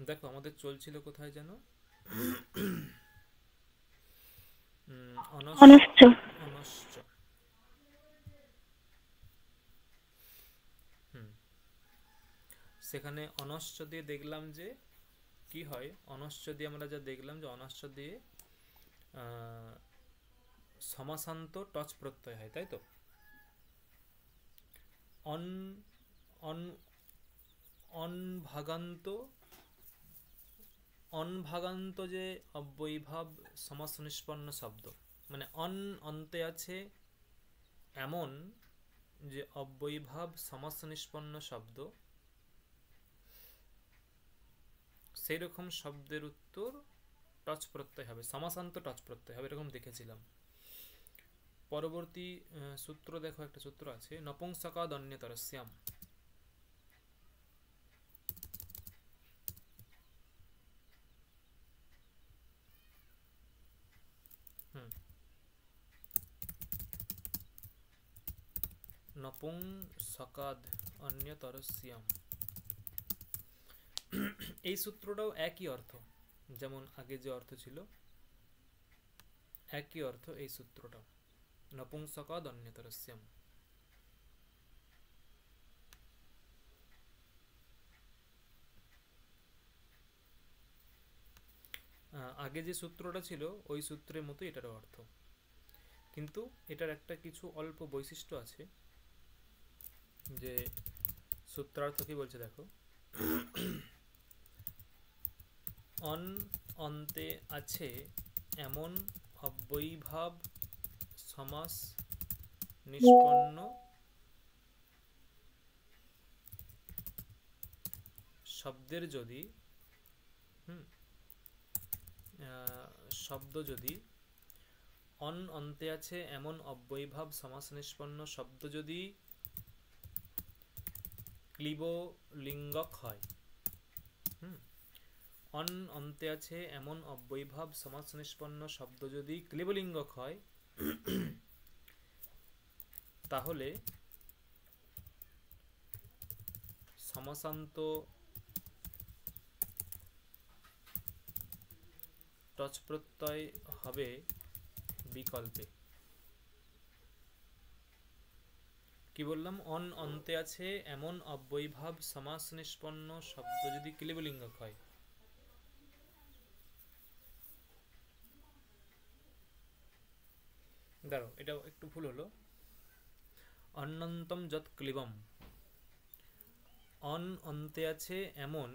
দেখো আমাদের চলছিল কোথায় যেন, অনস অনশ্চ। অনশ্চ। হুম, সেখানে অনশ্চ দিয়ে দেখলাম যে কি হয়। অনশ্চ দিয়ে আমরা যা দেখলাম যে অনশ্চ দিয়ে আহ, সমাসান্ত টচ প্রত্যয় হয়, তাই তো। অন অন অনভাগান্ত অনভাগান্ত যে অব্যয়ীভাব সমাস নিষ্পন্ন শব্দ, মানে অন্তে আছে এমন যে অব্যয়ীভাব সমাস নিষ্পন্ন শব্দ, সেই রকম শব্দের উত্তর টচ প্রত্যয় হবে, সমাসান্ত টচ প্রত্যয় হবে, এরকম দেখেছিলাম। পরবর্তী সূত্র দেখো, একটা সূত্র আছে নপুংসকাদ অন্যতরস্যাম। হুম, নপুংসকাদ অন্যতরস্যাম, এই সূত্রটাও একই অর্থ, যেমন আগে যে অর্থ ছিল একই অর্থ এই সূত্রটাও, নপুংসকাদ অন্যতরস্যাম। আগে যে সূত্রটা ছিল ওই সূত্রের মতো এটারও অর্থ, কিন্তু এটার একটা কিছু অল্প বৈশিষ্ট্য আছে। যে সূত্রার্থ কি বলছে দেখো, অন অন্তে আছে এমন অব্যয়ীভাব সমাস নিষ্পন্ন শব্দের যদি হুম, শব্দ যদি অন্তে আছে এমন অব্যয়ীভাব সমাস নিষ্পন্ন শব্দ যদি ক্লিব লিঙ্গক হয়। হুম, অন্তে আছে এমন অব্যয়ীভাব সমাস নিষ্পন্ন শব্দ যদি ক্লিবলিঙ্গক হয়, তাহলে সমাসান্ত টচ প্রত্যয় হবে বিকল্পে। কি বললাম, অন্তে আছে এমন অব্যয়ীভাব সমাস নিষ্পন্ন শব্দ যদি ক্লিবলিঙ্গক হয়। দাঁড়ো, এটা একটু ভুল হলো। অন্যন্তম যৎ ক্লিবম, অন্তে আছে এমন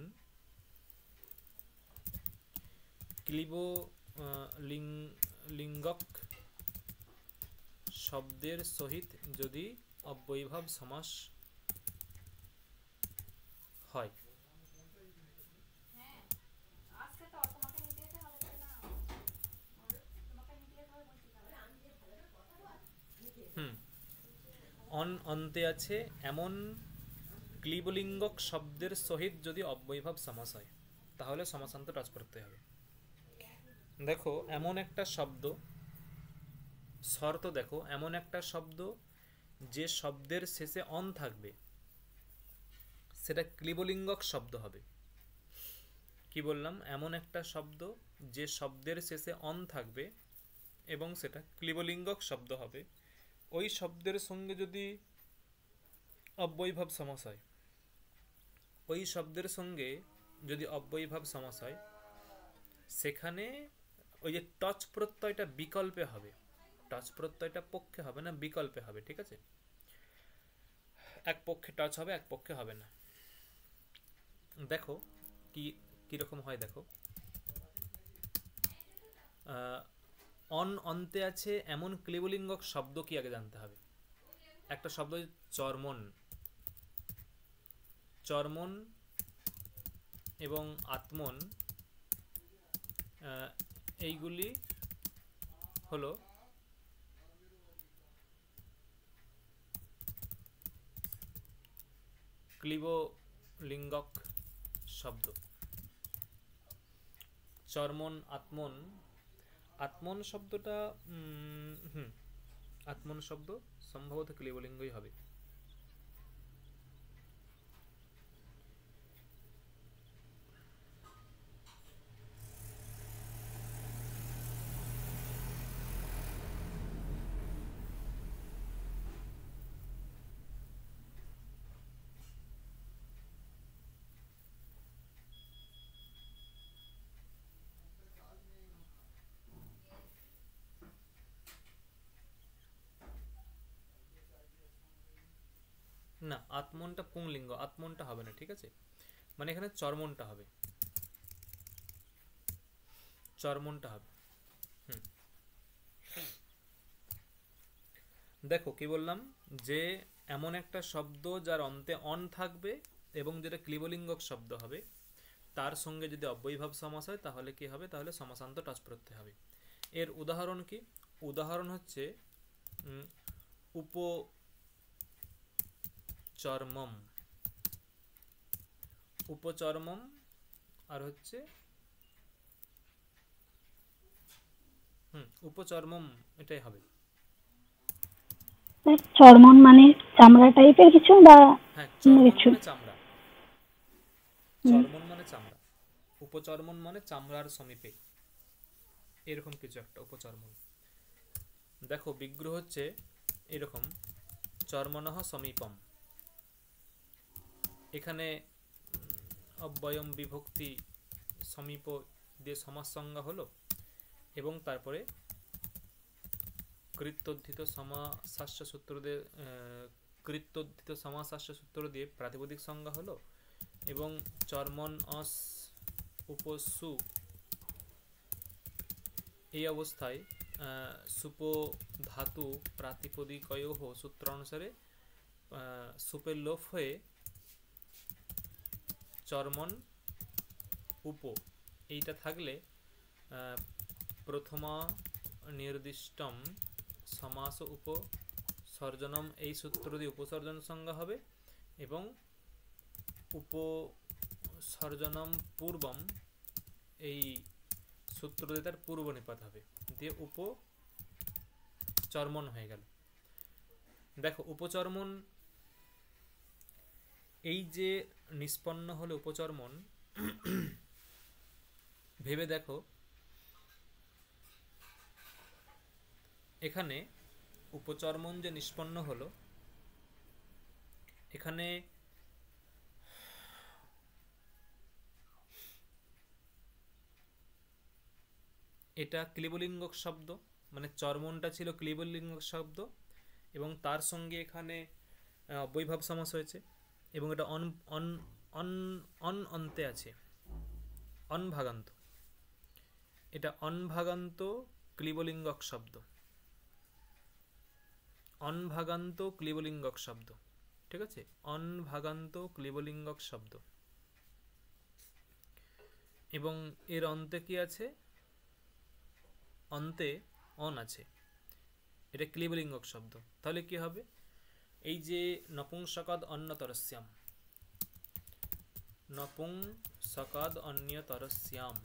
ক্লিব লিঙ্গক শব্দের সহিত যদি অব্যয়ীভাব সমাস হয়। হুম, অন্তে আছে এমন ক্লিবলিঙ্গক শব্দের সহিত যদি অব্যয়ীভাব সমাস হয়, তাহলে সমাসান্ত টাচ করতে হবে। দেখো এমন একটা শব্দ, শর্ত দেখো, এমন একটা শব্দ যে শব্দের শেষে অন থাকবে সেটা ক্লিবলিঙ্গক শব্দ হবে। কি বললাম, এমন একটা শব্দ যে শব্দের শেষে অন থাকবে এবং সেটা ক্লিবলিঙ্গক শব্দ হবে, ওই শব্দের সঙ্গে যদি অব্যয়ীভাব সমাস হয়, ওই শব্দের সঙ্গে যদি অব্যয়ীভাব সমাস হয়, সেখানে ওই যে টচ প্রত্যয়টা বিকল্পে হবে। টচ প্রত্যয়টা পক্ষে হবে না, বিকল্পে হবে, ঠিক আছে। এক পক্ষে টচ হবে, এক পক্ষে হবে না। দেখো কি কিরকম হয় দেখো, অন্তে আছে এমন ক্লিবলিঙ্গক শব্দ কি আগে জানতে হবে। একটা শব্দ চর্মন, চর্মন এবং আত্মন, এইগুলি হলো ক্লিবলিঙ্গক শব্দ। চর্মন, আত্মন, আত্মন শব্দটা আত্মন শব্দ সম্ভবত ক্লিবলিঙ্গই হবে। আত্মনটা পুংলিঙ্গ, আত্মনটা হবে না, ঠিক আছে? মানে এখানে চর্মনটা হবে, চর্মনটা হবে। হুম, দেখো কি বললাম, যে এমন একটা শব্দ যার অন্তে অন থাকবে এবং যেটা ক্লিবলিঙ্গক শব্দ হবে, তার সঙ্গে যদি অব্যয়ীভাব সমাস হয় তাহলে কি হবে, তাহলে সমাসান্ত টচ প্রত্যয় হবে। এর উদাহরণ কি? উদাহরণ হচ্ছে উপচর্মম, উপচর্মম, আর হচ্ছে উপচর্মম, এটাই হবে। চর্মন মানে চামড়া টাইপের কিছু, বা হ্যাঁ, অন্য চর্মন কিছু? মানে চামড়া, চর্মন মানে চামড়া, উপচর্মন মানে চামড়ার সমীপে, এরকম কিছু একটা উপচর্মন। দেখো বিগ্রহ হচ্ছে এরকম, চর্মনঃ সমীপম, এখানে অব্যয়ম বিভক্তি সমীপ দিয়ে সমাস সংজ্ঞা হলো, এবং তারপরে কৃত্যোদ্ধিত সমাসাস্য সূত্র দিয়ে কৃত্যোদ্ধিত সমাসাস্য সূত্র দিয়ে প্রাতিপদিক সংজ্ঞা হলো, এবং চর্মন অস উপসু, এই অবস্থায় সুপ ধাতু প্রাতিপদিকয়োঃ সূত্র অনুসারে সুপের লোপ হয়ে চর্মন উপ, এইটা থাকলে প্রথমা নির্দিষ্টম সমাস উপসর্জনম, এই সূত্র দিয়ে উপসর্জন সংজ্ঞা হবে, এবং উপসর্জনম পূর্বম, এই সূত্র দিয়ে তার পূর্ব নিপাত হবে, দিয়ে উপচর্মন হয়ে গেল। দেখো উপচর্মন, এই যে নিষ্পন্ন হলো উপচর্মন, ভেবে দেখো এখানে উপচর্মন যে নিষ্পন্ন হলো, এখানে এটা ক্লিবলিঙ্গক শব্দ, মানে চর্মনটা ছিল ক্লিবলিঙ্গক শব্দ, এবং তার সঙ্গে এখানে অব্যয়ীভাব সমাস হয়েছে, এবং এটা অন অন অন অন অন্তে আছে, অনভাগান্ত, এটা অনভাগান্ত ক্লিবলিঙ্গক শব্দ, অনভাগান্ত ক্লিবলিঙ্গক শব্দ, ঠিক আছে? অনভাগান্ত ক্লিবলিঙ্গক শব্দ, এবং এর অন্তে কি আছে? অন্তে অন আছে, এটা ক্লিবলিঙ্গক শব্দ। তাহলে কি হবে? এই যে নপুংসকাদ অন্যতরস্যাম, নপুংসকাদ অন্যতরস্যাম,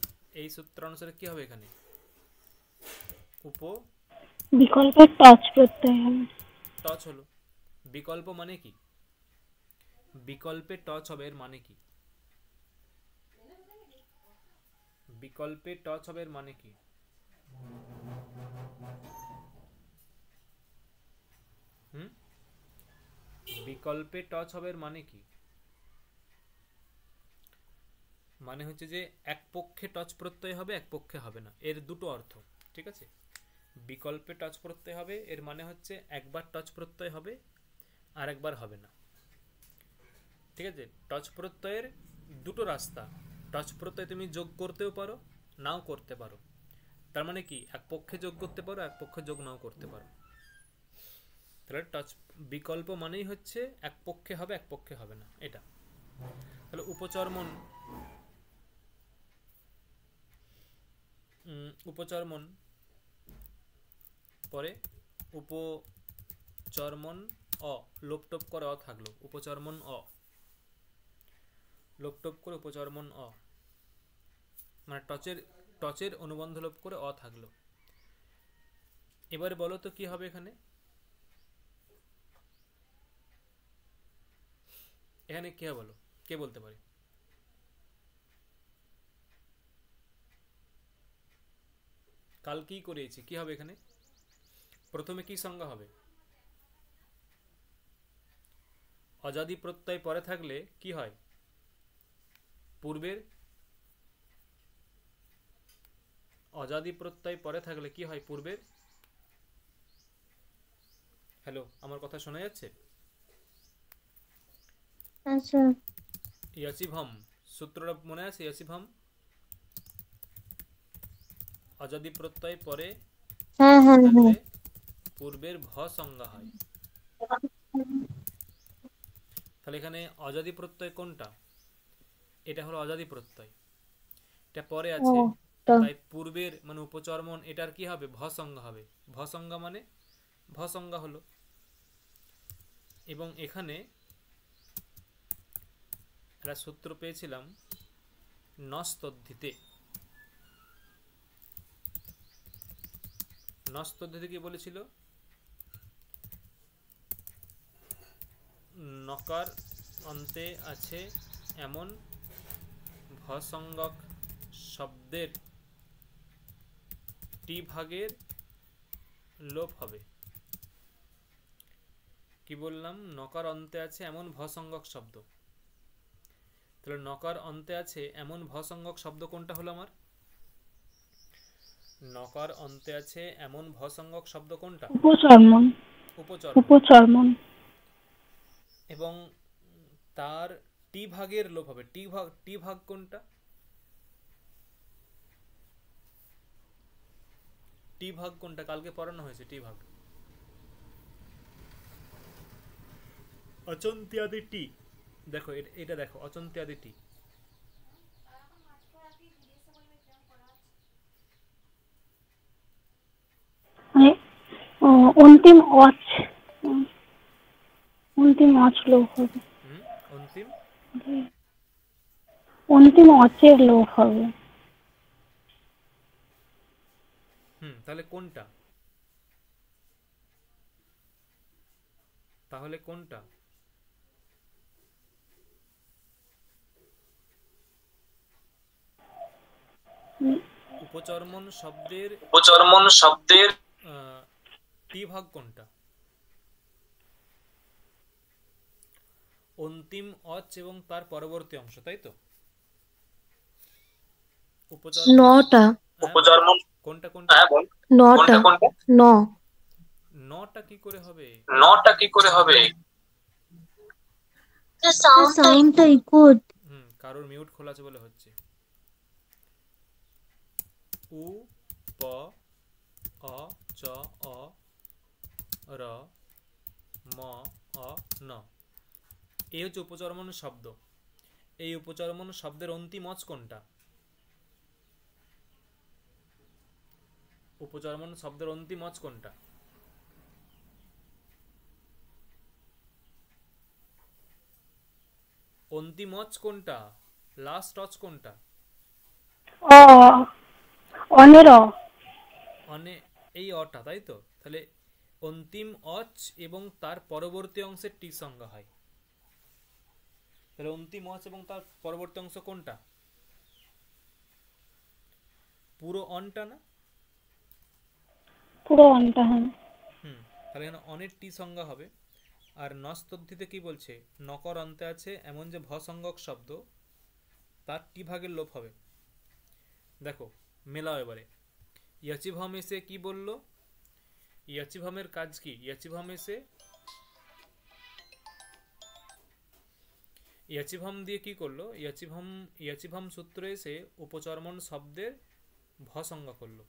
এই সূত্র অনুসারে কি হবে? এখানে উপ বিকল্পের টচ প্রত্যয় হবে। টচ হলো। বিকল্প মানে কি? বিকল্পে টচ হবে, এর মানে কি? বিকল্পে টচ হবে, এর মানে কি? বিকল্পে টচ হবে, এর মানে কি? মানে হচ্ছে যে এক পক্ষে টচ প্রত্যয় হবে, এক পক্ষে হবে না, এর দুটো অর্থ, ঠিক আছে? বিকল্পে টচ প্রত্যয় হবে, এর মানে হচ্ছে একবার টচ প্রত্যয় হবে আর একবার হবে না, ঠিক আছে? টচ প্রত্যয়ের দুটো রাস্তা, টচ প্রত্যয় তুমি যোগ করতেও পারো, নাও করতে পারো, তার মানে কি এক পক্ষে যোগ করতে পারো, এক পক্ষে যোগ নাও করতে পারো। তাহলে টচ বিকল্প মানেই হচ্ছে এক পক্ষে হবে, এক পক্ষে হবে না, এটা। তাহলে উপচর্মন, উপচর্মন পরে উপচর্মন অ, লোপটোপ করে অ থাকলো, উপচর্মন অ, লোপটোপ করে উপচর্মন অ, মানে টচের টচের অনুবন্ধ লোপ করে অ থাকলো। এবারে বলো তো কি হবে এখানে? এখানে কি হবে বলো, কে বলতে পারে? কাল কি করেছি, কি হবে এখানে? প্রথমে কি সংজ্ঞা হবে? অজাদি প্রত্যয় পরে থাকলে কি হয়? পূর্বের অজাদি প্রত্যয় পরে থাকলে কি হয়? পূর্বের, হ্যালো, আমার কথা শোনা যাচ্ছে? আচ্ছা। ইয়াচিভম সূত্রটা মনে আছে? ইয়াচিভম অজাদি প্রত্যয় পরে হ্যাঁ হ্যাঁ হ্যাঁ। থাকলে পূর্বের ভ সংজ্ঞা হয়। তাহলে এখানে অজাদি প্রত্যয় কোনটা? এটা হলো অজাদি প্রত্যয়, এটা পরে ও আছে, তা তাই পূর্বের মানে উপচর্মণ এটার কি হবে? ভ সংজ্ঞা হবে। ভ সংজ্ঞা মানে ভ সংজ্ঞা হলো। এবং এখানে একটা সূত্র পেয়েছিলাম নস্তদ্ধিতে। নস্তদ্ধিতে কি বলেছিল? নকার অন্তে আছে এমন ভসংজ্ঞক শব্দের টি ভাগের লোপ হবে। কি বললাম? নকার অন্তে আছে এমন ভসংজ্ঞক শব্দ। তাহলে নকার অন্তে আছে এমন ভসংজ্ঞক শব্দ কোনটা হলো আমার? নকার অন্তে আছে এমন ভসংজ্ঞক শব্দ কোনটা? উপচর্মন। উপচর্মন। উপচর্মন। এবং তার টি ভাগের লোপ হবে। টি ভাগ কোনটা? টি ভাগ কোনটা? কালকে পড়ানো হয়েছে টি ভাগ। অচন্ত্যাদি টি, দেখো এটা দেখো, অচন্ত্যাদি টি। মানে অন্তিম অচ, অন্তিম অচ লোপ হবে। অন্তিম অন্তিম অচের লোপ হবে। তাহলে কোনটা? তাহলে কোনটা? উপচর্মন শব্দের টি ভাগ কোনটা? অন্তিম অচ এবং তার পরবর্তী অংশ, তাই তো? উপচর্মন নটা। উপচর্মন কোনটা কোনটা? নটা। ন। নটা কি করে হবে? সাউন্ডটা ইকো। কারোর মিউট খোলা আছে বলে হচ্ছে। উ প অ চ অ র ম অ ন, এই হচ্ছে উপচর্মন শব্দ। এই উপচর্মন শব্দের অন্তিম অচ কোনটা? উপচর্মন শব্দের অন্তিম অচ কোনটা? অন্তিম অচ কোনটা? লাস্ট অচ কোনটা? অ, অনের অ। অনে, এই অটা, তাই তো? তাহলে অন্তিম অচ এবং তার পরবর্তী অংশের টি সংজ্ঞা হয়। তাহলে অন্তিম অচ এবং তার পরবর্তী অংশ কোনটা? পুরো অনটা না? পুরো অনটা, হ্যাঁ। তাহলে এখানে অনের টি সংজ্ঞা হবে। আর নস্তদ্ধিতে কি বলছে? নকর অন্তে আছে এমন যে ভসংজ্ঞক শব্দ তার টি ভাগের লোপ হবে। দেখো মেলাও এবারে। ইয়াচিভম এসে কি বলল? ইয়াচিভমের কাজ কি? ইয়াচিভম এসে ইয়াচিভম দিয়ে কি করলো? ইয়াচিভম সূত্রে এসে উপচর্মন শব্দের ভ সংজ্ঞা করলো।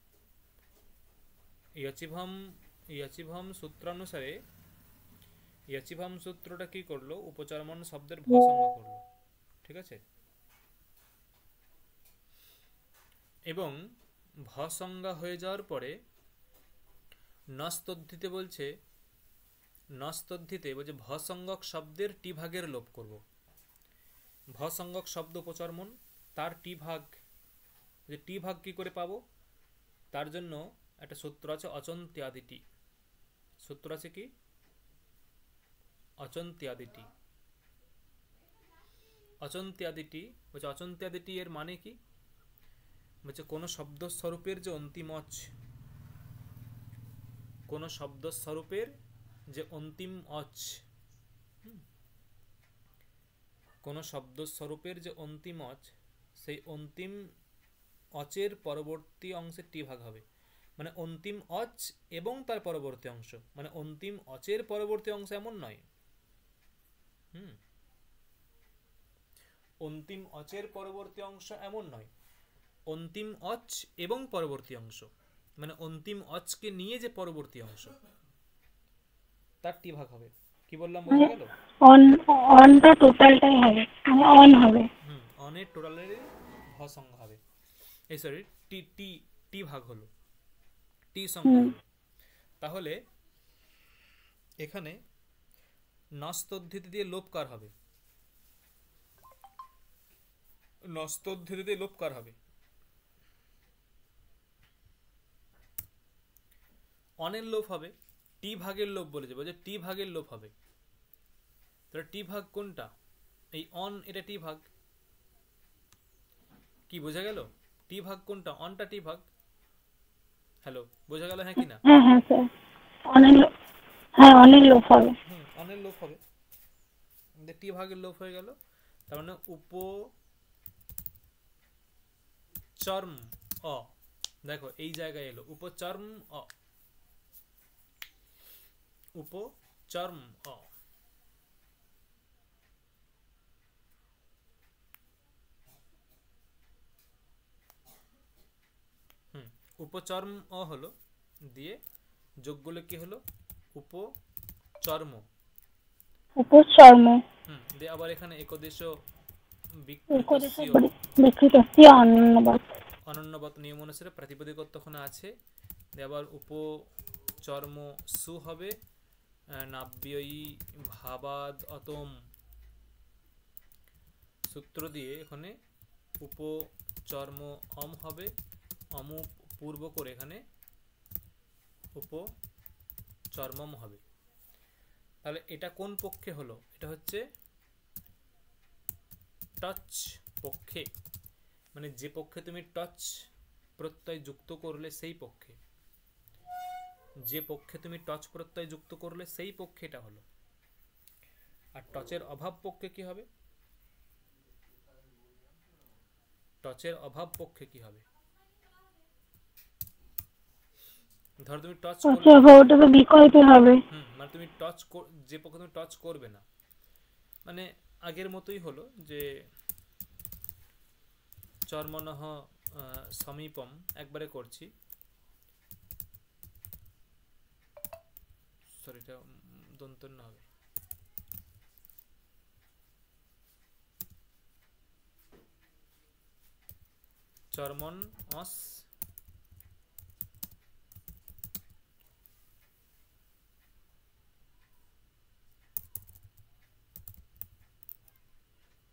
ইয়াচিভম সূত্রানুসারে ইয়াচিভম সূত্রটা কি করলো? উপচর্মন শব্দের ভ সংজ্ঞা করলো। ঠিক আছে? এবং ভ সংজ্ঞা হয়ে যাওয়ার পরে নস্তদ্ধিতে বলছে ভসংজ্ঞক শব্দের টি ভাগের লোপ করব। ভসংজ্ঞক শব্দ উপচর্মন, তার টি ভাগ, যে টি ভাগ কি করে পাবো? তার জন্য একটা সূত্র আছে অচন্ত্যাদি টি। সূত্র আছে কি? অচন্ত্যাদি টি। অচন্ত্যাদি টি বলছে, অচন্ত্যাদি টি এর মানে কি? বলছে কোনো শব্দস্বরূপের যে অন্তিম অচ, কোনো শব্দস্বরূপের যে অন্তিম অচ, কোনো শব্দস্বরূপের যে অন্তিম অচ, সেই অন্তিম অচের পরবর্তী অংশের টি ভাগ হবে। মানে অন্তিম অচ এবং তার পরবর্তী অংশ, মানে অন্তিম অচের পরবর্তী অংশ এমন নয়। অন্তিম অচের পরবর্তী অংশ এমন নয়, অন্তিম অচ এবং পরবর্তী অংশ, মানে অন্তিম অচকে নিয়ে যে পরবর্তী অংশ তার টি ভাগ হবে। কি বললাম মানে বোঝা গেল? অন, অনটা টোটালটাই হবে, মানে অন হবে। অনের টোটালের ভ সংখ্যা হবে, এই সরি টি টি টি ভাগ হলো, টি সংখ্যা হুম। হবে। তাহলে এখানে নস্তদ্ধৃতি দিয়ে লোপ কার হবে? নস্তদ্ধৃতি দিয়ে লোপ কার হবে? অনের লোপ হবে, টি ভাগের লোপ বলে যাবো যে টি ভাগের লোপ হবে। তাহলে টি ভাগ কোনটা? এই অন, এটা টি ভাগ। কি বোঝা গেল? টি ভাগ কোনটা? অনটা টি ভাগ। হ্যালো, বোঝা গেল হ্যাঁ কি না? হ্যাঁ হ্যাঁ স্যার, অনেক হ্যাঁ অনেক লোক হবে। অনের লোপ হবে, টি ভাগের লোপ হয়ে গেল। তার মানে উপচর্ম অ, দেখো এই জায়গায় এলো উপচর্ম অ, উপচর্ম অ। উপচর্ম অ হলো, দিয়ে যোগগুলো কি হলো? উপচর্ম। উপচর্ম। দিয়ে আবার এখানে একদেশ উপদেশে বিকৃতস্য, বিকৃতস্য অন্নবৎ। অনন্যবত নিয়ম অনুসারে প্রাতিপদিকত্ব ওখানে আছে। দিয়ে আবার উপচর্ম সু হবে, নাব্যয়ী ভাবাদ অতম সূত্র দিয়ে এখানে উপচর্ম অম হবে, অম পূর্ব করে এখানে উপচর্মম হবে। তাহলে এটা কোন পক্ষে হলো? এটা হচ্ছে টচ পক্ষে, মানে যে পক্ষে তুমি টচ প্রত্যয় যুক্ত করলে সেই পক্ষে, যে পক্ষে তুমি টচ প্রত্যয় যুক্ত করলে সেই পক্ষে এটা হলো। আর টচের অভাব পক্ষে কি হবে? টচের অভাব পক্ষে কি হবে? ধরো তুমি টচ করবে, ওটা তো বিকল্প হবে। মানে তুমি টচ, যে পক্ষে তুমি টচ করবে না, মানে আগের মতোই হলো যে চর্মনহ সমীপম, একবারে করছি, সরি এটা দন্তন্য হবে, চর্মন অস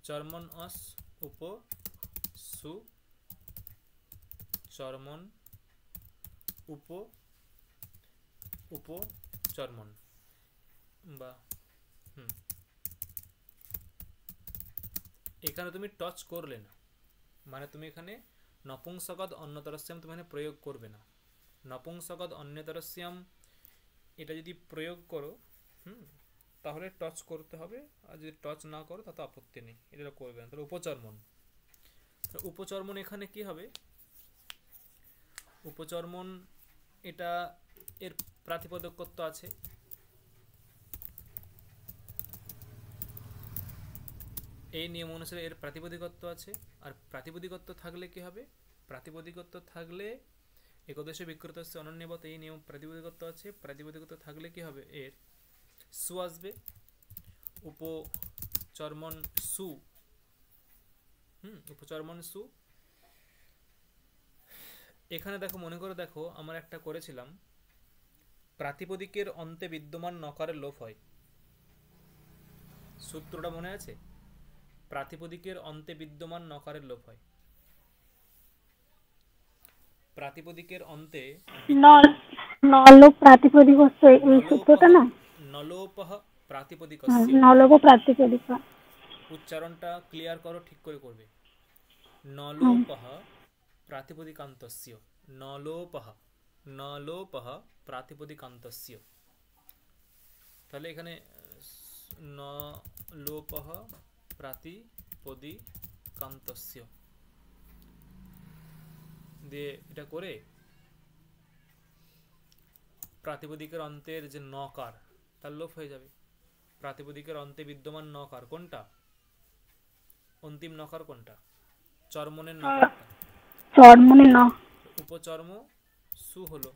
চর্মন অস উপ সু চর্মন উপ উপচর্মন বা এখানে তুমি টচ করলে না, মানে তুমি এখানে নপুংসকদ অন্যতরস্যাম তুমি এখানে প্রয়োগ করবে না। নপুংসকদ অন্যতরস্যাম এটা যদি প্রয়োগ করো তাহলে টচ করতে হবে, আর যদি টচ না করো তাতে আপত্তি নেই, এটা করবে না। তাহলে উপচর্মন, উপচর্মন এখানে কি হবে? উপচর্মন এটা এর প্রাতিপদিকত্ব আছে, এই নিয়ম অনুসারে এর প্রাতিপদিকত্ব আছে। আর প্রাতিপদিকত্ব থাকলে কি হবে? প্রাতিপদিকত্ব থাকলে একদেশ বিকৃতস্য অনন্যবত, এই নিয়ম প্রাতিপদিকত্ব আছে। প্রাতিপদিকত্ব থাকলে কি হবে? এর সু আসবে, উপচর্মন সু, উপচর্মন সু। এখানে দেখো, মনে করে দেখো আমরা একটা করেছিলাম, প্রাতিপদিকের অন্তে বিদ্যমান নকারের লোপ হয়, সূত্রটা মনে আছে? প্রাতিপদিকের অন্তে বিদ্যমান নকারের লোপ হয়, প্রাতিপদিকের অন্তে নলোপ প্রাতিপদিক হচ্ছে এই সূত্রটা না? নলোপহ প্রাতিপদিকস্য, নলোপ প্রাতিপদিক। উচ্চারণটা ক্লিয়ার করো, ঠিক করে করবে। নলোপহ প্রাতিপদিকান্তস্য, নলোপহ, নলোপহ প্রাতিপদিকান্তস্য। তাহলে এখানে নলোপহ প্রাতিপদিকান্তস্য দিয়ে এটা করে প্রাতিপদিকের অন্তের যে নকার তার লোপ হয়ে যাবে। প্রাতিপদিকের অন্তে বিদ্যমান নকার কোনটা? অন্তিম নকার কোনটা? চর্মনের আহ, নকারটা। চরমনে ন। উপচর্ম সু হলো।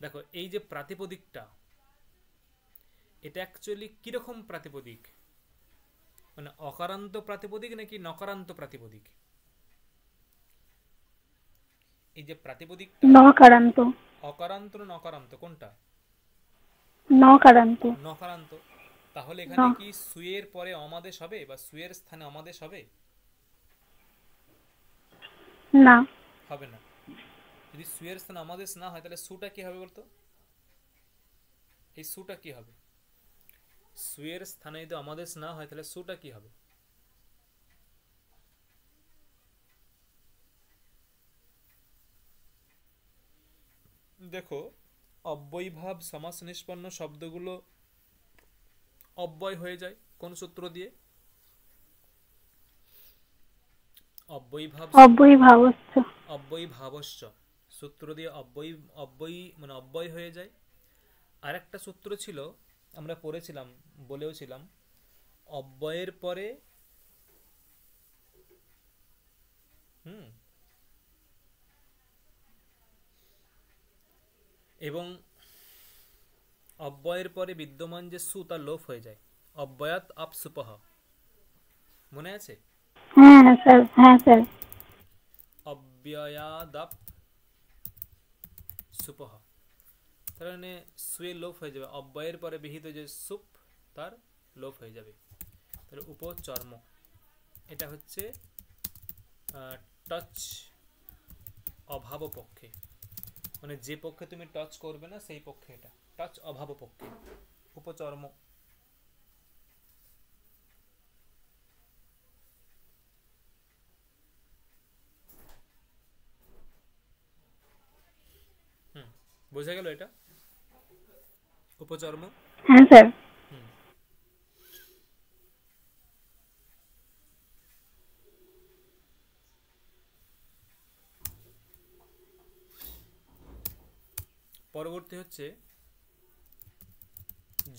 দেখো এই যে প্রাতিপদিকটা, এটা অ্যাকচুয়ালি কিরকম প্রাতিপদিক, মানে অকারান্ত প্রাতিপদিক নাকি নকারান্ত প্রাতিপদিক? এই যে প্রাতিপদিকটা নকারান্ত। অকারান্ত না নকারান্ত কোনটা? নকারান্ত। নকারান্ত। তাহলে ন। এখানে কি সুয়ের পরে অমাদেশ হবে বা সুয়ের স্থানে অমাদেশ হবে? না। হবে না। যদি সুয়ের স্থানে অমাদেশ না হয় তাহলে সুটা কি হবে বলতো? এই সুটা কি হবে? সুয়ের স্থানে যদি অমাদেশ না হয় তাহলে সুটা কি হবে? দেখো অব্যয়ীভাব সমাস নিষ্পন্ন শব্দগুলো অব্যয় হয়ে যায় কোন সূত্র দিয়ে? অব্যয়ীভাব অব্যয়ী ভাবশ্চ। অব্যয়ীভাবশ্চ সূত্র দিয়ে অব্যয়ী মানে অব্যয় হয়ে যায়। আরেকটা সূত্র ছিল, আমরা পড়েছিলাম, বলেওছিলাম, অব্যয়ের পরে হুম এবং অব্যয়ের পরে বিদ্যমান যে সু তার লোপ হয়ে যায়। অব্যয়াত আপসুপহ, মনে আছে? হ্যাঁ স্যার, হ্যাঁ স্যার। অব্যয়াদাপ সুপহ, তার মানে সুয়ে লোপ হয়ে যাবে, অব্যয়ের পরে বিহিত যে সুপ তার লোপ হয়ে যাবে। তাহলে উপচর্ম, এটা হচ্ছে টাচ অভাব পক্ষে, মানে যে পক্ষে তুমি টাচ করবে না সেই পক্ষে এটা টাচ অভাব পক্ষে উপচর্ম। হুম, বোঝা গেল এটা উপচর্ম? হ্যাঁ স্যার। হুম, পরবর্তী হচ্ছে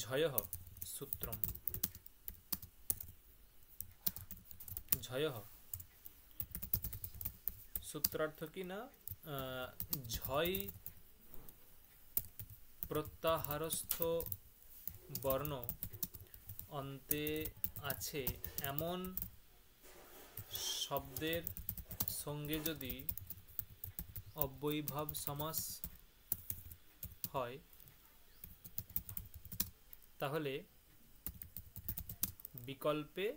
ঝয়ঃ সূত্রম। ঝয়ঃ সূত্রার্থ কি না, ঝয় প্রত্যাহারস্থ বর্ণ অন্তে আছে এমন শব্দের সঙ্গে যদি অব্যয়ীভাব সমাস হয় তাহলে বিকল্পে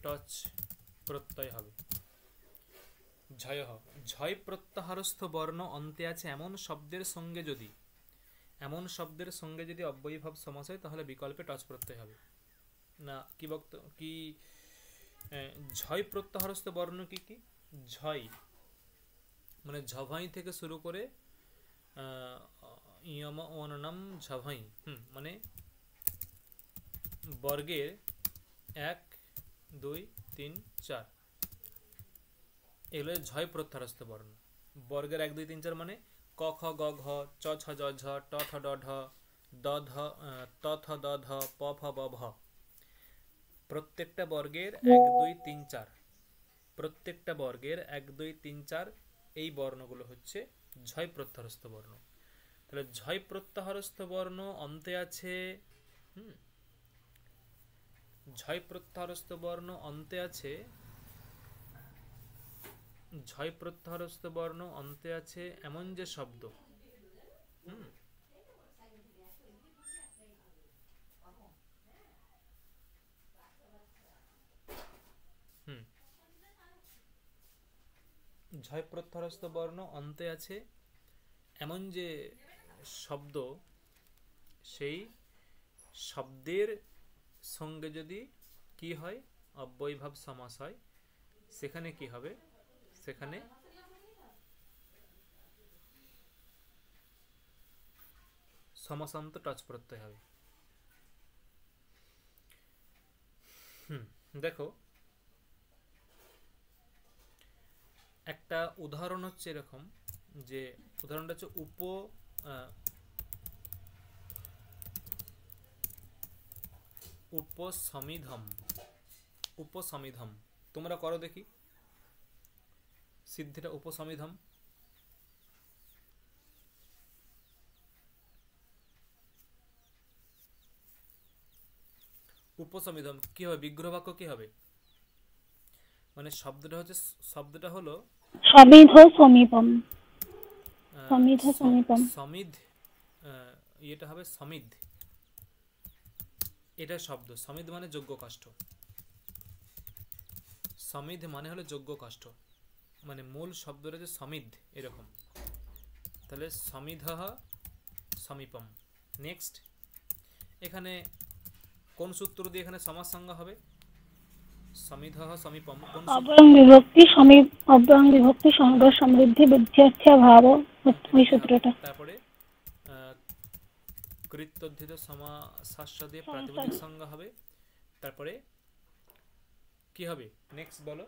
টচ প্রত্যয় হবে। ঝয়, ঝয় প্রত্যাহারস্থ বর্ণ অন্তে আছে এমন শব্দের সঙ্গে যদি, এমন শব্দের সঙ্গে যদি অব্যয়ীভাব সমাস হয় তাহলে বিকল্পে টচ প্রত্যয় হবে না। কি কি ঝয় প্রত্যাহারস্থ বর্ণ কি কি? ঝয় মানে ঝভাই থেকে শুরু করে ইয়ম অননাম ঝভাই, মানে বর্গের 1 2 3 4 এগুলো ঝয় প্রত্যাহারস্থ বর্ণ। বর্গের 1 2 3 4 মানে ক খ গ ঘ চ ছ জ ঝ ট ঠ ড ঢ দ ধ ত থ দ ধ প ফ ব ভ, প্রত্যেকটা বর্গের 1 2 3 4, প্রত্যেকটা বর্গের 1 2 3 4 এই বর্ণগুলো হচ্ছে ঝয় প্রত্যাহারস্থ বর্ণ। তাহলে ঝয় প্রত্যাহারস্থ বর্ণ অন্তে আছে, ঝয় প্রত্যাহারস্থ বর্ণ অন্তে আছে, ঝয় প্রত্যাহারস্থ বর্ণ অন্তে আছে এমন যে শব্দ, ঝয় প্রত্যাহারস্থ বর্ণ অন্তে আছে এমন যে শব্দ, সেই শব্দের সঙ্গে যদি কি হয় অব্যয়ীভাব সমাস হয়, সেখানে কি হবে, সেখানে সমাসান্ত টাচ প্রত্যয় হবে। দেখো একটা উদাহরণ হচ্ছে এরকম, যে উদাহরণটা হচ্ছে উপসমিধম। উপসমিধম তোমরা করো দেখি সিদ্ধিটা। উপসমিধম উপসমিধম কি হবে? বিগ্রহ বাক্য কি হবে? মানে শব্দটা হলো সমিধ সমীপম। সমিধ স- সমীপম। সমিধ। এটা হবে সমিধ। এটা শব্দ। সমিধ মানে যোগ্য কাষ্ঠ। সমিধ মানে হলো যোগ্য কাষ্ঠ, মানে মূল শব্দটা যে সমিধ এরকম। তাহলে সমিধ সমীপম। নেক্সট, এখানে কোন সূত্র দিয়ে এখানে সমাস সংজ্ঞা হবে? সমিধ সমীপম কোন সূত্র? অব্যয়ং বিভক্তি সংগ সমৃদ্ধি বুদ্ধির্থ্য ভাব, ওই এটাতে হবে। সূত্রটা। তারপরে কৃত্যর্ধিত সমাসাস্য দিয়ে প্রাতিপদিক সমাসাদি। সংজ্ঞা হবে। তারপরে কি হবে নেক্সট বলো?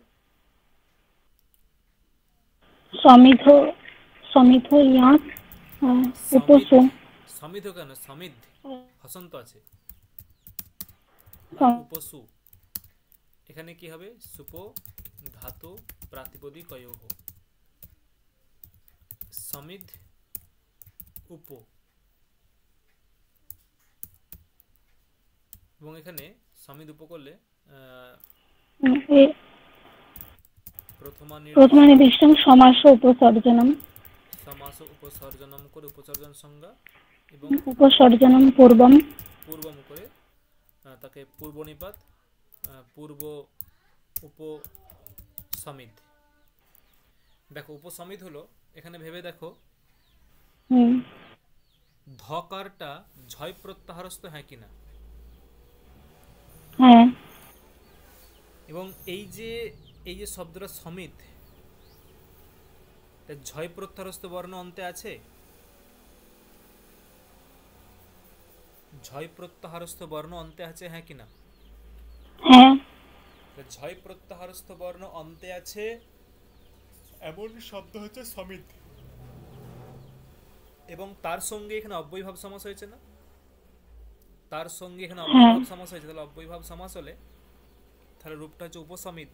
সমিধ সমিধ ইয়াৎ সমিধ। উপসু। সমিধ কেন? সমিধ হসন্ত আছে, সম- উপসু। এখানে কি হবে? সুপ ধাতু প্রাতিপদিক অয়োহ। সমিধ উপ। এবং এখানে সমিধ উপ করলে প্রথমা প্রথমা নির্দিষ্টং সমাস উপসর্জনম। সমাস উপসর্জনম করে উপসর্জন সংজ্ঞা, এবং উপসর্জনম পূর্বম। পূর্বম করে তাকে পূর্বনিপাত, পূর্ব উপসমিধ। দেখো উপসমিধ হলো, এখানে ভেবে দেখো ধকারটা ঝয় প্রত্যাহারস্থ হয় কিনা। হ্যাঁ। এবং এই যে শব্দটা সমিধ, ঝয় প্রত্যাহারস্থ বর্ণ অন্তে আছে? ঝয় প্রত্যাহারস্থ বর্ণ অন্তে আছে, হ্যাঁ কিনা? হ্যাঁ। ঝয় প্রত্যাহারস্থ বর্ণ অন্তে আছে এমন শব্দ হচ্ছে সমিধ। এবং তার সঙ্গে এখানে অব্যয়ভাব সমাস হয়েছে না? তার সঙ্গে এখানে অব্যয়ভাব সমাস হয়েছে। তাহলে অব্যয়ভাব সমাস হলে তাহলে রূপটা হচ্ছে উপসমিধ।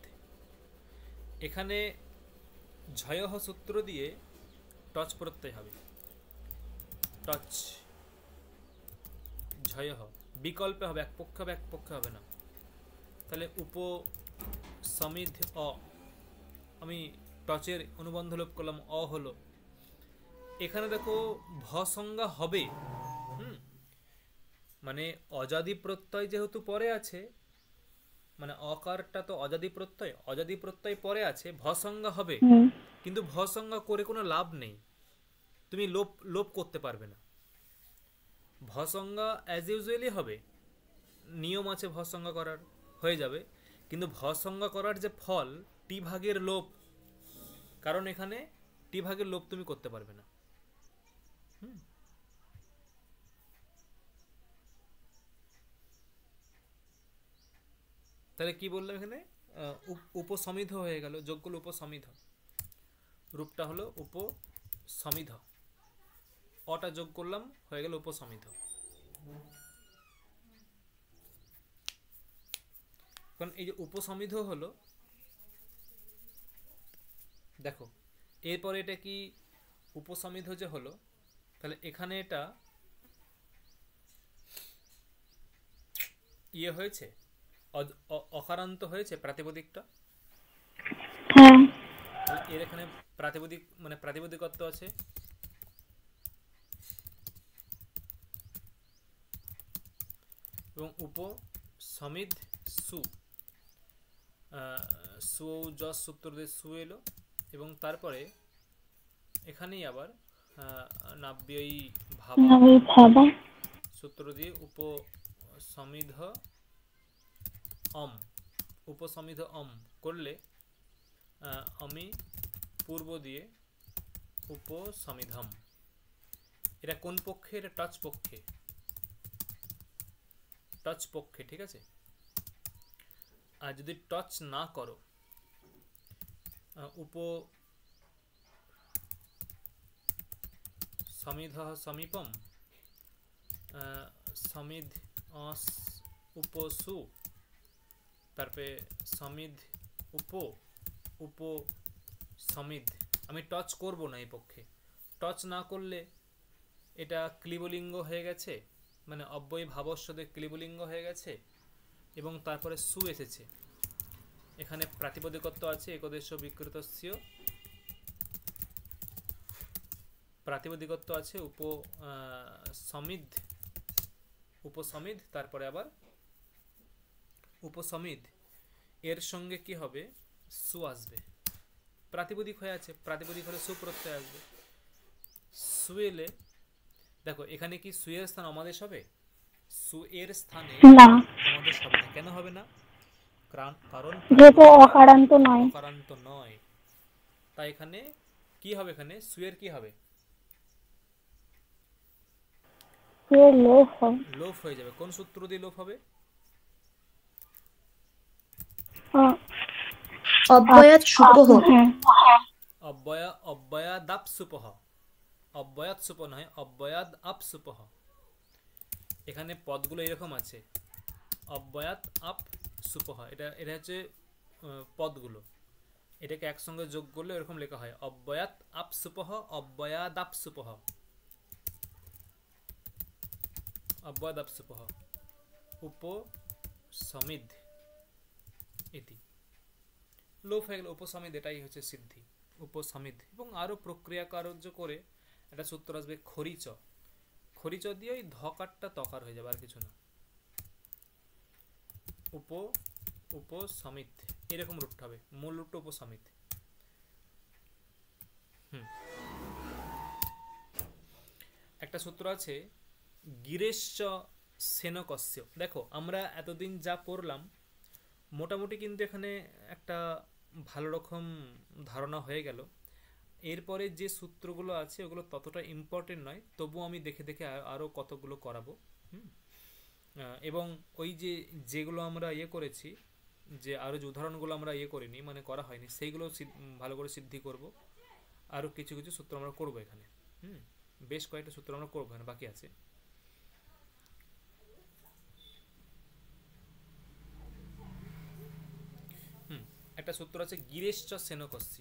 এখানে ঝয়হ সূত্র দিয়ে টচ প্রত্যয় হবে। টচ ঝয়হ বিকল্পে হবে, এক পক্ষে হবে, এক পক্ষে হবে না। তাহলে উপসমিধ অ, আমি টচের অনুবন্ধ লোপ করলাম, অ হলো। এখানে দেখো ভ সংজ্ঞা হবে। মানে অজাদি প্রত্যয় যেহেতু পরে আছে, মানে অকারটা তো অজাদি প্রত্যয়, অজাদি প্রত্যয় পরে আছে, ভ সংজ্ঞা হবে। কিন্তু ভ সংজ্ঞা করে কোনো লাভ নেই, তুমি লোপ করতে পারবে না। ভ সংজ্ঞা অ্যাজ ইউজুয়ালি হবে, নিয়ম আছে ভ সংজ্ঞা করার, হয়ে যাবে। কিন্তু ভ সংজ্ঞা করার যে ফল টি ভাগের লোপ, কারণ এখানে টি ভাগের লোপ তুমি করতে পারবে না। তাহলে কি বললাম এখানে? উপসমিধ হয়ে গেল, যোগ করলে উপসমিধ, রূপটা হলো উপসমিধ। অটা যোগ করলাম, হয়ে গেল উপসমিধ। কারণ এই যে উপসমিধ হলো, দেখো এরপরে এটা কি উপসমিধ যে হলো, তাহলে এখানে এটা ইয়ে হয়েছে, অকারান্ত হয়েছে প্রাতিপদিকটা। তাহলে এর এখানে প্রাতিপদিক মানে প্রাতিপদিকত্ব আছে। এবং উপসমিধ সু, সু যশ সূত্র দিয়ে সু এলো। এবং তারপরে এখানেই আবার নাব্যয়ী ভাবা সূত্র দিয়ে উপসমিধ অম, উপসমিধ অম করলে আমি পূর্ব দিয়ে উপসমিধম। এটা কোন পক্ষে? এটা টাচ পক্ষে, টাচ পক্ষে, ঠিক আছে। আর যদি টাচ না করো, উপসমিধ সমীপম, সমিধ উপসু, তারপরে সমিধ উপ, উপ সমিধ। আমি টচ করব না এই পক্ষে, টচ না করলে এটা ক্লিবলিঙ্গ হয়ে গেছে, মানে অব্যয় ভাবস্বদে ক্লিবলিঙ্গ হয়ে গেছে, এবং তারপরে সু এসেছে। এখানে প্রাতিপদিকত্ব আছে, একদেশ বিকৃতস্য প্রাতিপদিকত্ব আছে, সমিধ, উপসমিধ, তারপরে আবার উপসমিধ, এর সঙ্গে কি হবে, সু আসবে। প্রাতিপদিক হয়ে আছে, প্রাতিপদিক হলে সু প্রত্যয় আসবে। সু এলে দেখো এখানে কি সুয়ের স্থান আমাদেশ হবে? সুয়ের স্থানে না, আমাদেশ হবে না। কেন হবে না? কারণ যেহেতু অকারান্ত নয়। অকারান্ত নয়, তাই এখানে কি হবে, এখানে সুয়ের কি হবে, সুয়ের লোপ হবে। লোপ হয়ে যাবে। কোন সূত্র দিয়ে লোপ হবে? অব্যয়াৎ সুপহ। অব্যয়াদাপ সুপহ, অব্যয়াত সুপ নয়, অব্যয়াদ আপ সুপহ। এখানে পদগুলো এরকম আছে, অব্যয়াত আপ সুপহ, এটা হচ্ছে পদগুলো, এটাকে একসঙ্গে যোগ করলে এরকম লেখা হয়, অব্যয়াত আপ সুপহ, অব্যয়াদাপ সুপহ, অব্যয়াদাপ সুপহ, উপ সমিধ ইতি। লোপ হয়ে গেল উপসমিধ, এটাই হচ্ছে সিদ্ধি, উপসমিধ। এবং আরো প্রক্রিয়া কার্য করে একটা সূত্র আসবে খরিচ, খরিচ দিয়ে ওই ধকারটা তকার হয়ে যাবে, আর কিছু না। উপসমিত এরকম রূপটা হবে, মূল রূপটা উপসমিত। একটা সূত্র আছে গিরেশ্চ সেনকস্য। দেখো আমরা এতদিন যা পড়লাম মোটামুটি কিন্তু এখানে একটা ভালো রকম ধারণা হয়ে গেল। এরপরে যে সূত্রগুলো আছে ওগুলো ততটা ইম্পর্টেন্ট নয়, তবুও আমি দেখে দেখে আরও কতগুলো করাবো। এবং ওই যেগুলো আমরা করেছি, যে আরও যে উদাহরণগুলো আমরা করিনি, মানে করা হয়নি, সেইগুলো ভালো করে সিদ্ধি করব। আরও কিছু কিছু সূত্র আমরা করবো এখানে। বেশ কয়েকটা সূত্র আমরা করবো, এখানে বাকি আছে। একটা সূত্র আছে গিরেশ্চ সেনকস্য।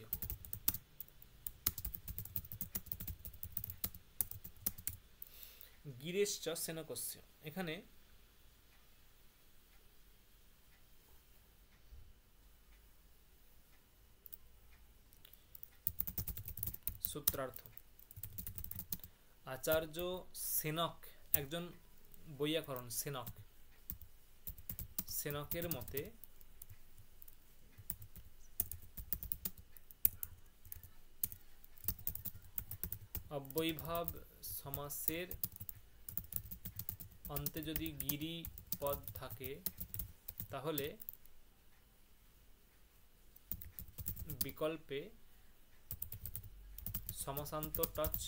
গিরেশ্চ সেনকস্য, এখানে সূত্রার্থ। আচার্য সেনক একজন বৈয়াকরণ, সেনক, সেনকের মতে অব্যয়ীভাব সমাসের অন্তে যদি গিরি পদ থাকে তাহলে বিকল্পে সমাসান্ত টচ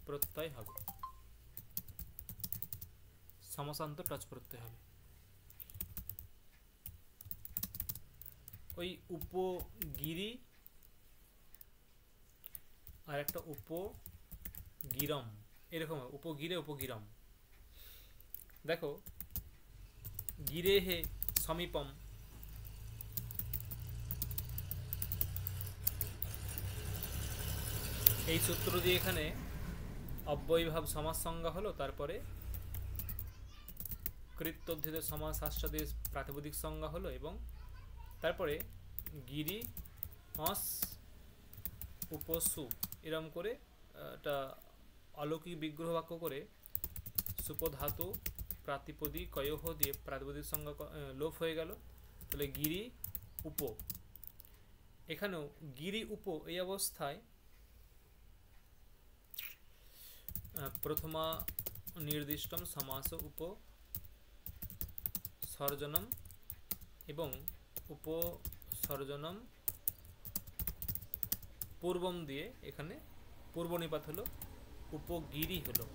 প্রত্যয় হবে, সমাসান্ত টচ প্রত্যয় হবে। ওই উপগিরি আর একটা উপগিরম, এরকম উপগিরে উপগিরম। দেখো গিরে হে সমীপম, এই সূত্র দিয়ে এখানে অব্যয়ীভাব সমাস সংজ্ঞা হলো, তারপরে কৃত্যোদ্ধৃত সমাস আশ্রদেশ প্রাতিপদিক সংজ্ঞা হলো, এবং তারপরে গিরি অস উপসু এরম করে একটা অলৌকিক বিগ্রহ বাক্য করে সুপধাতু প্রাতিপদী কয়হ দিয়ে প্রাতিপদিক সংজ্ঞা লোপ হয়ে গেল। তাহলে গিরি উপ, এখানেও গিরি উপ এই অবস্থায় প্রথমা নির্দিষ্টম সমাস উপসর্জনম এবং উপসর্জনম পূর্বম দিয়ে এখানে পূর্বনিপাত হলো, উপগিরি হলো।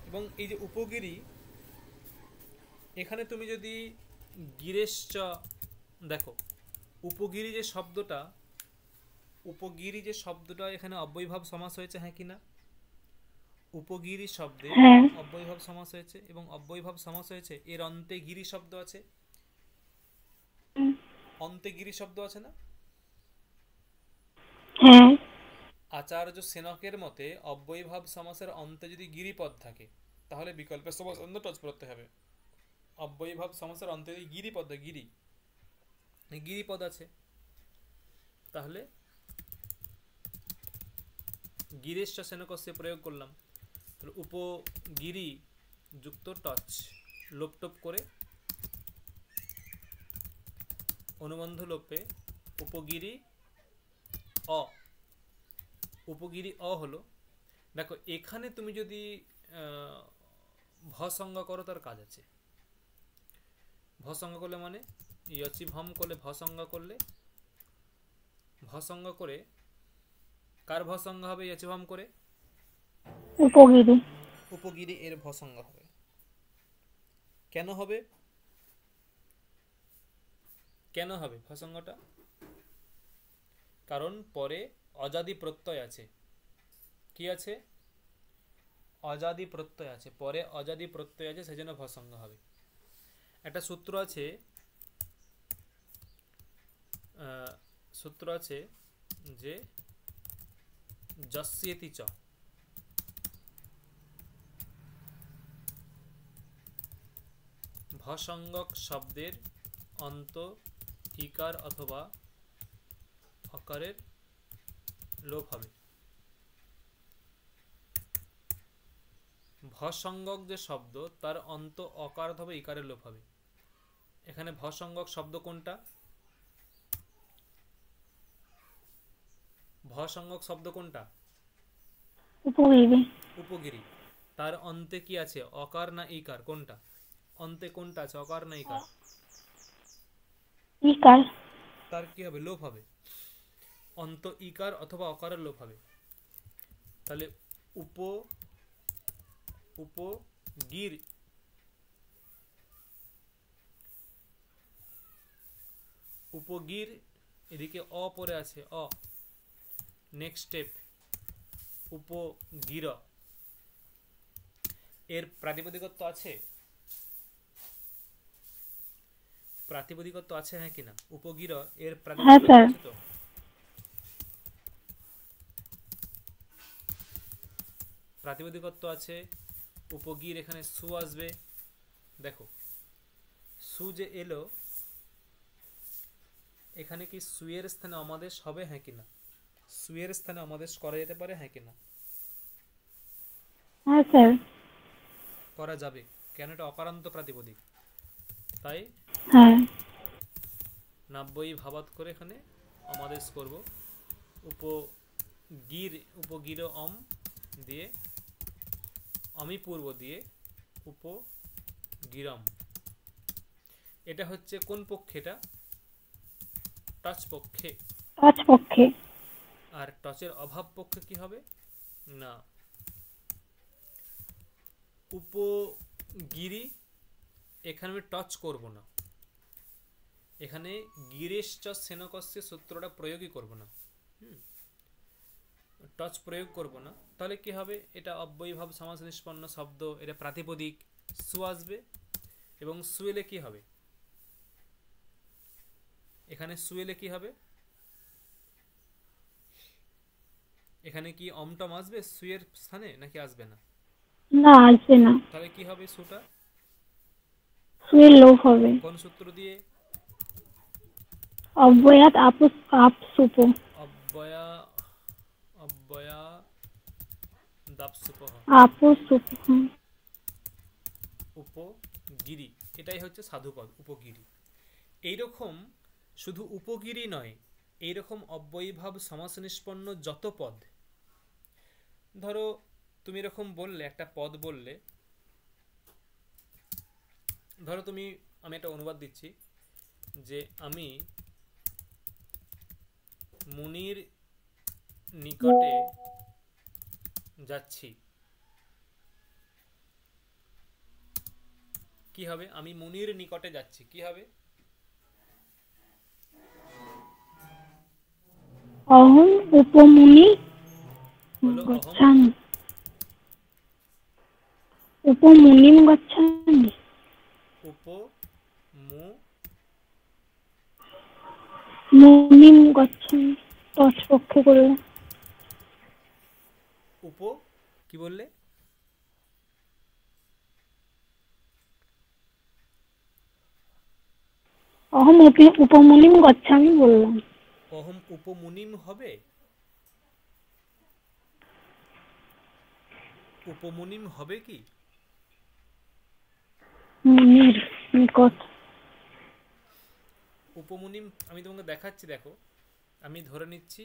এবং এই যে উপগিরি, এখানে তুমি যদি গিরেশ্চ দেখো, উপগিরি যে শব্দটা, উপগিরি যে শব্দটা এখানে অব্যয়ীভাব সমাস হয়েছে, হ্যাঁ কি না? উপগিরি শব্দে হ্যাঁ অব্যয়ভাব সমাস হয়েছে, এবং অব্যয়ভাব সমাস হয়েছে এর অন্তে গিরি শব্দ আছে। অন্তে গিরি শব্দ আছে না? হ্যাঁ আচার্য সেনকের মতে অব্যয়ভাব সমাসের অন্তে যদি গিরিপদ থাকে তাহলে বিকল্পের সমাসান্ত টচ করতে হবে। অব্যয়ভাব সমাসের অন্তে যদি গিরিপদ, গিরিপদ আছে, তাহলে গিরেশ্চ সেনকস্য প্রয়োগ করলাম। তাহলে উপগিরি যুক্ত টচ লোপটোপ করে অনুবন্ধ লোপে উপগিরি অ, উপগিরি অ হলো। দেখো এখানে তুমি যদি ভসংজ্ঞা করো তার কাজ আছে। ভসংজ্ঞা করলে মানে ইয়চি ভম করলে, ভসংজ্ঞা করলে, ভসংজ্ঞা করে কার ভসংজ্ঞা হবে? ইয়চি ভম করে উপগিরি। উপগিরি এর ভসংজ্ঞা হবে। কেন হবে? কেন হবে ভসংজ্ঞাটা? কারণ পরে অজাদি প্রত্যয় আছে। কি আছে? অজাদি প্রত্যয় আছে, পরে অজাদি প্রত্যয় আছে, সেজন্য ভসংজ্ঞা হবে। একটা সূত্র আছে, সূত্র আছে যে যস্যেতি চ, ভসংজ্ঞক শব্দের অন্ত ইকার অথবা অকারের লোপ হবে। ভসংজ্ঞক যে শব্দ তার অন্ত অকার অথবা ইকারের লোপ হবে। এখানে ভসংজ্ঞক শব্দ কোনটা? ভসংজ্ঞক শব্দ কোনটা? উপগিরি। উপগিরি। তার অন্তে কি আছে? অকার না ইকার? কোনটা অন্তে কোনটা আছে? অকার না ইকার? ইকার। তার কি হবে? লোপ হবে। অন্ত ইকার অথবা অকারের লোপ হবে। তাহলে উপগির, উপগির এদিকে অ পরে আছে, অ, নেক্সট স্টেপ উপগির। এর প্রাতিপদিকত্ব আছে? প্রাতিপদিকত্ব আছে, হ্যাঁ কিনা? উপগির এর হ্যাঁ প্রাতিপদিকত্ব স্যার। আছে তো? প্রাতিপদিকত্ব আছে। উপগির এখানে সু আসবে। দেখো সু যে এলো, এখানে কি সুয়ের স্থানে অমাদেশ হবে, হ্যাঁ কিনা? সুয়ের স্থানে অমাদেশ করা যেতে পারে, হ্যাঁ কিনা? হ্যাঁ স্যার। করা যাবে, কেন? এটা অকারান্ত প্রাতিপদিক, তাই হ্যাঁ। নাব্যয়ী ভাবাত করে এখানে অমাদেশ করব। উপগির, উপগির অম দিয়ে অমি পূর্ব দিয়ে উপগিরম। এটা হচ্ছে কোন পক্ষে? এটা টচ পক্ষে। টচ পক্ষে। আর টচের অভাব পক্ষে কি হবে? না, উপগিরি এখানে আমি টচ করব না, এখানে গিরেশ্চ সেনকস্য সূত্রটা প্রয়োগই করব না, টচ প্রয়োগ করব না। তাহলে কি হবে? এটা অব্যয়ভাব সমাস নিষ্পন্ন শব্দ, এটা প্রাতিপদিক, সু আসবে। এবং সুয়েলে কি হবে? এখানে সুয়েলে কি হবে? এখানে কি অমটম আসবে সুয়ের স্থানে, নাকি আসবে না? না, আসবে না। তাহলে কি হবে? সুটা সুয়ের লোপ হবে। কোন সূত্র দিয়ে? অব্যয়াত আপসুপ। অব্যয়া, অব্যয়া দাপসুপহ আপসুপ। উপগিরি, এটাই হচ্ছে সাধুপদ উপগিরি। এইরকম শুধু উপগিরি নয়, এইরকম অব্যয়ীভাব সমাস নিষ্পন্ন যত পদ, ধরো তুমি এরকম বললে, একটা পদ বললে, ধরো তুমি, আমি একটা অনুবাদ দিচ্ছি যে আমি মুনির নিকটে যাচ্ছি। কি হবে? আমি মুনির নিকটে যাচ্ছি, কি হবে? অহং উপমুনি হলো অহম, গচ্ছামি। উপমুনিম গচ্ছামি। উপ মু মুনিম গচ্ছামি টচ পক্ষে করলে। উপ কি বললে? অহম উপমুনিম গচ্ছামি বললাম। অহম উপমুনিম হবে? উপমুনিম হবে কি? মুনির নিকট। উপমুনিম আমি তোমাকে দেখাচ্ছি, দেখো আমি ধরে নিচ্ছি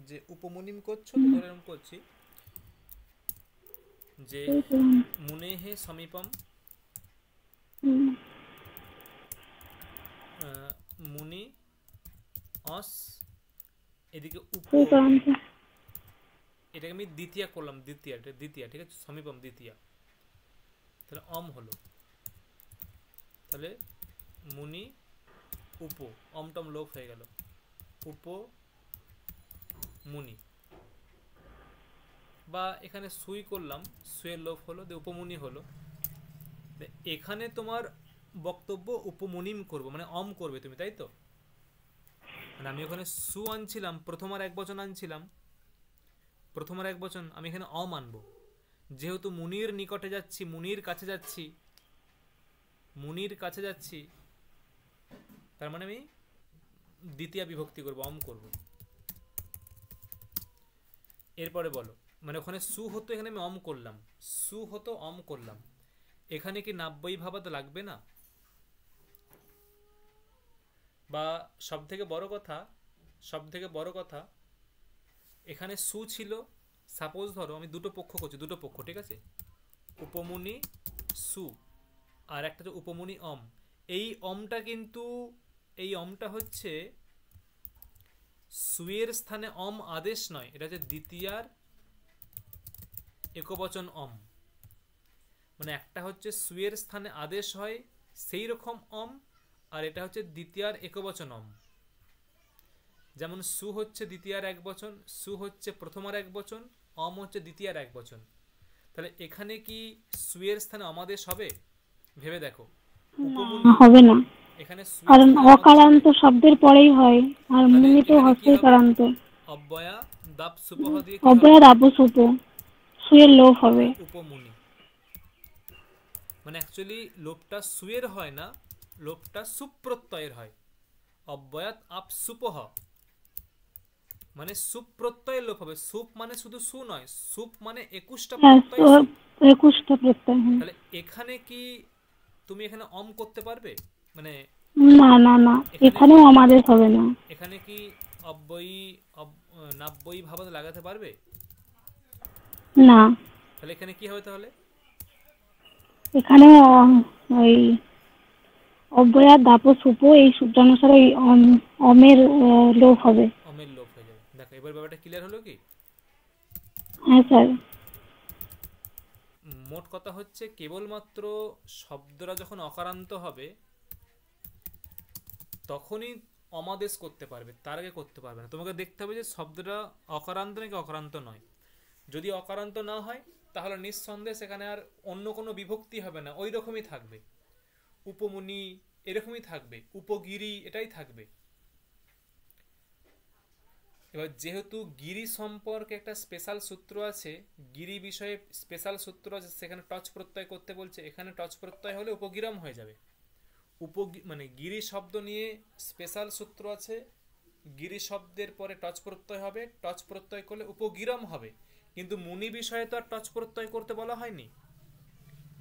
যে উপমুনিম করছো, তো ধরে এরকম করছি যে মুনেহে সমীপম মুনি অস, এদিকে উপ, এটাকে আমি দ্বিতীয়া করলাম, দ্বিতীয়া, এটা দ্বিতীয়া, ঠিক আছে, সমীপম দ্বিতীয়া, তাহলে অম হলো, তাহলে মুনি উপ, অমটম লোপ হয়ে গেল, উপ মুনি, বা এখানে সুই করলাম, সুয়ের লোপ হলো, উপমুনি হলো। এখানে তোমার বক্তব্য উপমুনিম করবো, মানে অম করবে তুমি, তাই তো? মানে আমি ওখানে সু আনছিলাম, প্রথমার এক বচন আনছিলাম, প্রথমার এক বচন আমি এখানে অম আনবো, যেহেতু মুনির নিকটে যাচ্ছি, মুনির কাছে যাচ্ছি, মুনির কাছে যাচ্ছি, তার মানে আমি দ্বিতীয় বিভক্তি করব, অম করব। এরপরে বলো, মানে ওখানে সু হতো, এখানে আমি অম করলাম, সু হতো অম করলাম, এখানে কি নাব্যই ভাবাত লাগবে না? বা সব থেকে বড় কথা এখানে সু ছিল, সাপোজ ধরো আমি দুটো পক্ষ করছি, দুটো পক্ষ, ঠিক আছে, উপমুনি সু আর একটা হচ্ছে উপমুনি অম। এই অমটা কিন্তু, এই অমটা হচ্ছে সুয়ের স্থানে অম আদেশ নয়, এটা হচ্ছে দ্বিতীয়ার একবচন অম। মানে একটা হচ্ছে সুয়ের স্থানে আদেশ হয় সেই রকম অম, আর এটা হচ্ছে দ্বিতীয়ার একবচন অম। যেমন সু হচ্ছে দ্বিতীয়ার এক বচন, সু হচ্ছে প্রথমার এক বচন, অম হচ্ছে দ্বিতীয়ার এক বচন। তাহলে এখানে কি সুয়ের স্থানে অমাদেশ হবে? ভেবে দেখো, উপমুনি হবে না, এখানে সুয়ের কারণ স্থানে অমাদেশ হবে, অকারান্ত শব্দের পরেই হয়, আর তাহলে মুনি তো এখানে কি হবে? হস্যইকারান্ত। অব্যয়া দাপ সুপহ দিয়ে কি হবে? অব্যয় আবুস উপ, সুয়ের লোপ হবে। তাহলে উপমুনি, মানে অ্যাকচুয়ালি লোপটা সুয়ের হয় না, লোপটা সুপ্রত্যয়ের হয়। অব্যয়াত আপ সুপহ, মানে সুপ প্রত্যয়ের লোপ হবে। সুপ মানে শুধু সু নয়, সুপ মানে 21টা হ্যাঁ, প্রত্যয় সু। 21টা প্রত্যয়। তাহলে এখানে কি তুমি এখানে অম করতে পারবে? মানে না না না, এখানে কি, এখানেও আমাদের হবে না। এখানে কি অব্যয়ী নাব্যয়ী ভাবাতে লাগাতে পারবে? না, তাহলে এখানে কি হবে তাহলে? এখানেও ওই অব্যয়া দাপস উপ, এই সূত্রানুসারে ওই অমের লোপ হবে। অমের লোপ হয়ে যাবে। দেখো এবার ব্যাপারটা ক্লিয়ার হলো কি? হ্যাঁ স্যার। মোট কথা হচ্ছে কেবলমাত্র শব্দরা যখন অকারান্ত হবে তখনই অমাদেশ করতে পারবে, তার আগে করতে পারবে না। তোমাকে দেখতে হবে যে শব্দটা অকারান্ত নাকি অকারান্ত নয়। যদি অকারান্ত না হয় তাহলে নিঃসন্দেহে সেখানে আর অন্য কোনো বিভক্তি হবে না, ওই রকমই থাকবে, উপমুনি এরকমই থাকবে, উপগিরি এটাই থাকবে। এবার যেহেতু গিরি সম্পর্কে একটা স্পেশাল সূত্র আছে, গিরি বিষয়ে স্পেশাল সূত্র আছে, সেখানে টচ প্রত্যয় করতে বলছে, এখানে টচ প্রত্যয় হলে উপগিরম হয়ে যাবে। মানে গিরি শব্দ নিয়ে স্পেশাল সূত্র আছে, গিরি শব্দের পরে টচ প্রত্যয় হবে, টচ প্রত্যয় করলে উপগিরম হবে। কিন্তু মুনি বিষয়ে তো আর টচ প্রত্যয় করতে বলা হয়নি,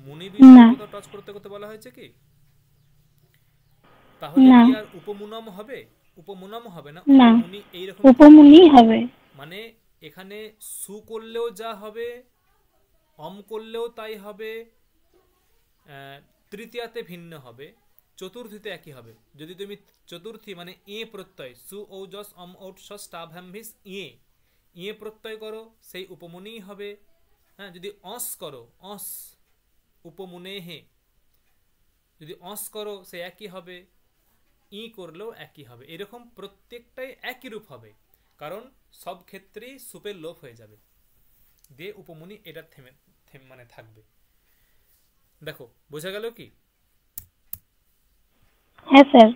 মুনি বিষয়ে না কোথাও টচ প্রত্যয় করতে বলা হয়েছে কি? তাহলে না কি আর উপমুনম হবে? উপমুনম হবে না, না, উপমুনি এইরকমই থাকবে। উপমুনি হবে। মানে এখানে সু করলেও যা হবে, অম করলেও তাই হবে, তৃতীয়াতে ভিন্ন হবে, চতুর্থীতে একই হবে। যদি তুমি চতুর্থী মানে এ প্রত্যয়, সু ও যস অম ঔট স্টাভাম্ভিস ইয়ে প্রত্যয় করো, সেই উপমুনিই হবে। হ্যাঁ, যদি অস করো, অস উপমুনে হে, যদি অস করো সে একই হবে, ই করলেও একই হবে। এরকম প্রত্যেকটাই একই রূপ হবে। কারণ সব ক্ষেত্রেই সুপের লোপ হয়ে যাবে, দিয়ে উপমনি এটা মানে থাকবে। দেখো বোঝা গেল কি? হ্যাঁ স্যার।